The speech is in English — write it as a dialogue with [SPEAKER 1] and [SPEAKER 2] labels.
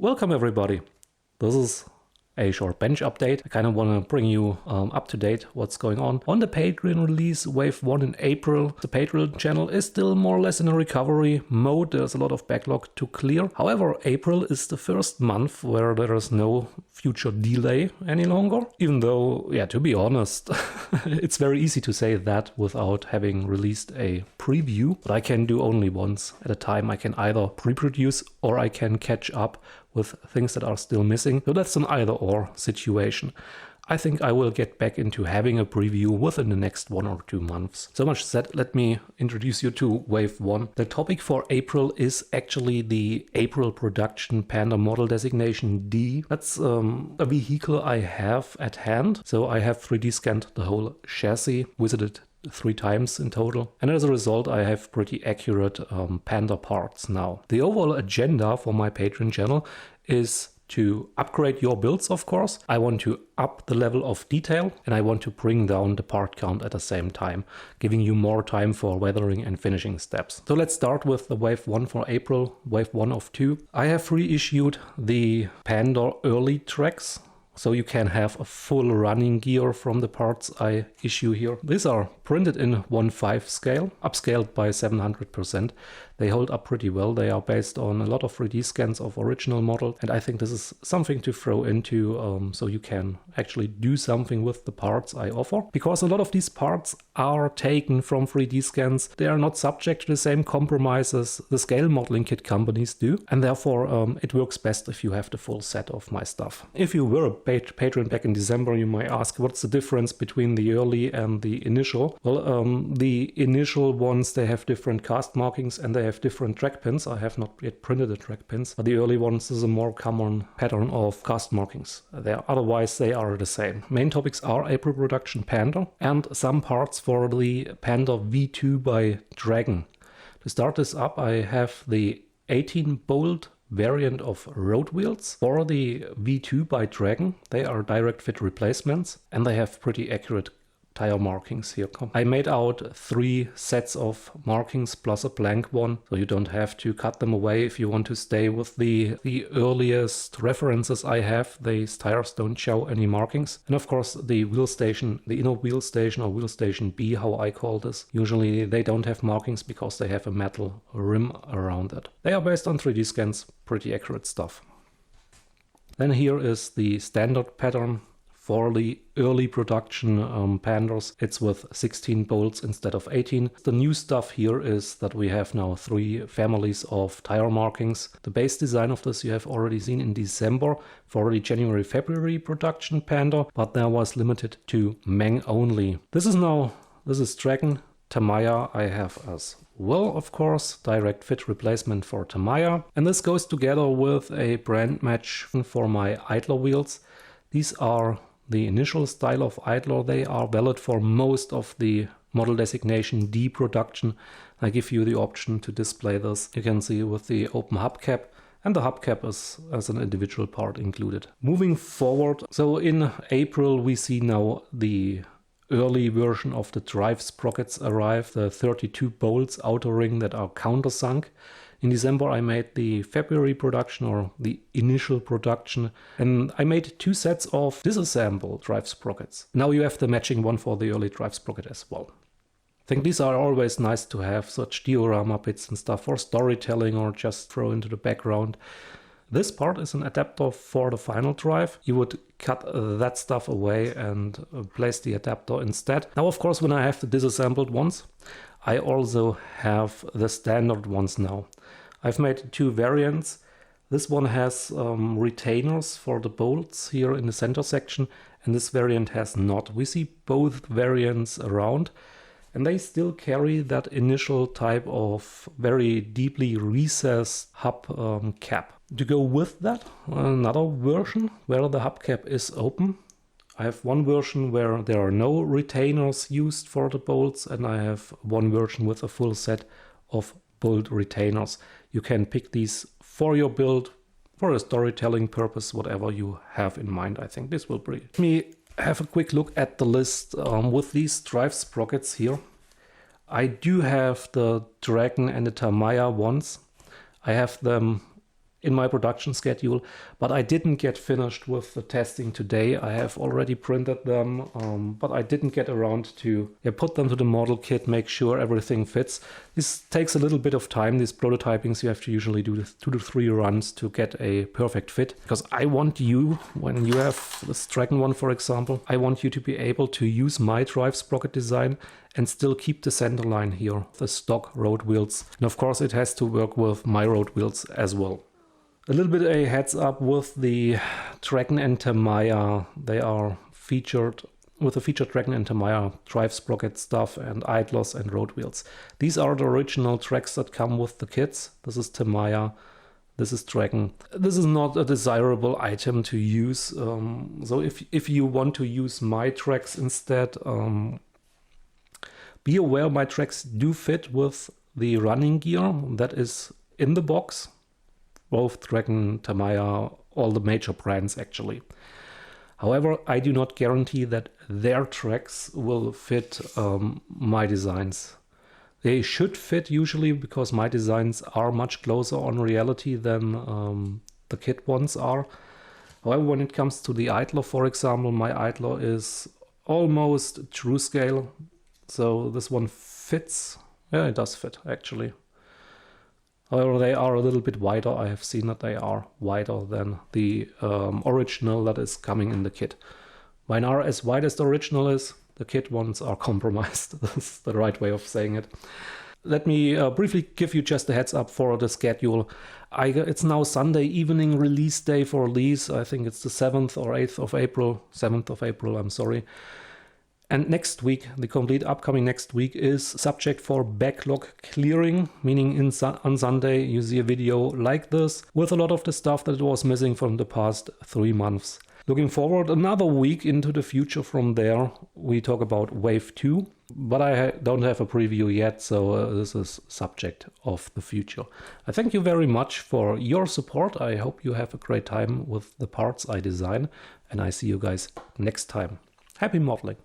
[SPEAKER 1] Welcome everybody. This is a short bench update. I kind of want to bring you up to date what's going on the Patreon release Wave 1 in April. The Patreon channel is still more or less in a recovery mode. There's a lot of backlog to clear. However, April is the first month where there is no future delay any longer. Even though, yeah, to be honest, it's very easy to say that without having released a preview. But I can do only once at a time. I can either pre-produce or I can catch up with things that are still missing. So that's an either-or situation. I think I will get back into having a preview within the next 1 or 2 months. So much said, let me introduce you to Wave 1. The topic for April is actually the April production Panther model designation D. That's a vehicle I have at hand. So I have 3D scanned the whole chassis, visited 3 times in total, and as a result I have pretty accurate Panther parts now. The overall agenda for my Patreon channel is to upgrade your builds, of course. I want to up the level of detail and I want to bring down the part count at the same time, giving you more time for weathering and finishing steps. So let's start with the Wave 1 for April, Wave 1 of 2. I have reissued the Panther early tracks, so you can have a full running gear from the parts I issue here. These are printed in 1/5 scale, upscaled by 700%. They hold up pretty well. They are based on a lot of 3D scans of original models, and I think this is something to throw into so you can actually do something with the parts I offer. Because a lot of these parts are taken from 3D scans. They are not subject to the same compromises the scale modeling kit companies do, and therefore it works best if you have the full set of my stuff. If you were a Patreon back in December, you might ask, what's the difference between the early and the initial? Well, the initial ones, they have different cast markings and they have different track pins. I have not yet printed the track pins, but the early ones is a more common pattern of cast markings. Otherwise, they are the same. Main topics are April production Panther and some parts for the Panther V2 by Dragon. To start this up, I have the 18-bolt variant of road wheels for the V2 by Dragon. They are direct fit replacements and they have pretty accurate tire markings here. I made out 3 sets of markings plus a blank one, so you don't have to cut them away if you want to stay with the earliest references I have. These tires don't show any markings. And of course the wheel station, the inner wheel station or wheel station B, how I call this, usually they don't have markings because they have a metal rim around it. They are based on 3D scans, pretty accurate stuff. Then here is the standard pattern for the early production Panthers. It's with 16 bolts instead of 18. The new stuff here is that we have now 3 families of tire markings. The base design of this you have already seen in December for the January-February production Panther, but that was limited to Meng only. This is Dragon. Tamiya I have as well, of course, direct fit replacement for Tamiya. And this goes together with a brand match for my idler wheels. These are the initial style of idler. They are valid for most of the model designation D production. I give you the option to display this. You can see with the open hubcap, and the hubcap is as an individual part included. Moving forward, so in April we see now the early version of the drive sprockets arrive, the 32 bolts outer ring that are countersunk. In December I made the February production or the initial production, and I made 2 sets of disassembled drive sprockets. Now you have the matching one for the early drive sprocket as well. I think these are always nice to have, such diorama bits and stuff for storytelling or just throw into the background. This part is an adapter for the final drive. You would cut that stuff away and place the adapter instead. Now, of course, when I have the disassembled ones, I also have the standard ones now. I've made 2 variants. This one has retainers for the bolts here in the center section, and this variant has not. We see both variants around, and they still carry that initial type of very deeply recessed hub cap. To go with that, another version where the hubcap is open. I have one version where there are no retainers used for the bolts, and I have one version with a full set of bolt retainers. You can pick these for your build, for a storytelling purpose, whatever you have in mind. I think this will be. Let me have a quick look at the list with these drive sprockets here. I do have the Dragon and the Tamiya ones. I have them in my production schedule, but I didn't get finished with the testing today. I have already printed them, but I didn't get around to put them to the model kit, make sure everything fits. This takes a little bit of time. These prototypings, you have to usually do 2 to 3 runs to get a perfect fit, because I want you, when you have this Dragon one, for example, I want you to be able to use my drive sprocket design and still keep the center line here, the stock road wheels. And of course it has to work with my road wheels as well. A little bit a heads up with the Dragon and Tamiya. They are featured with the featured Dragon and Tamiya drive sprocket stuff and idlers and road wheels. These are the original tracks that come with the kits. This is Tamiya, this is Dragon. This is not a desirable item to use. So if you want to use my tracks instead, be aware my tracks do fit with the running gear that is in the box. Both Dragon, Tamiya, all the major brands actually. However, I do not guarantee that their tracks will fit my designs. They should fit usually, because my designs are much closer on reality than the kit ones are. However, when it comes to the idler, for example, my idler is almost true scale. So this one fits. Yeah, it does fit actually. However, they are a little bit wider. I have seen that they are wider than the original that is coming in the kit. Mine are as wide as the original is. The kit ones are compromised. That's the right way of saying it. Let me briefly give you just a heads up for the schedule. It's now Sunday evening release day for these. I think it's the 7th or 8th of April. 7th of April, I'm sorry. And next week, the complete upcoming next week, is subject for backlog clearing, meaning on Sunday you see a video like this with a lot of the stuff that was missing from the past 3 months. Looking forward another week into the future from there, we talk about Wave 2, but I don't have a preview yet, so this is subject of the future. I thank you very much for your support. I hope you have a great time with the parts I design, and I see you guys next time. Happy modeling!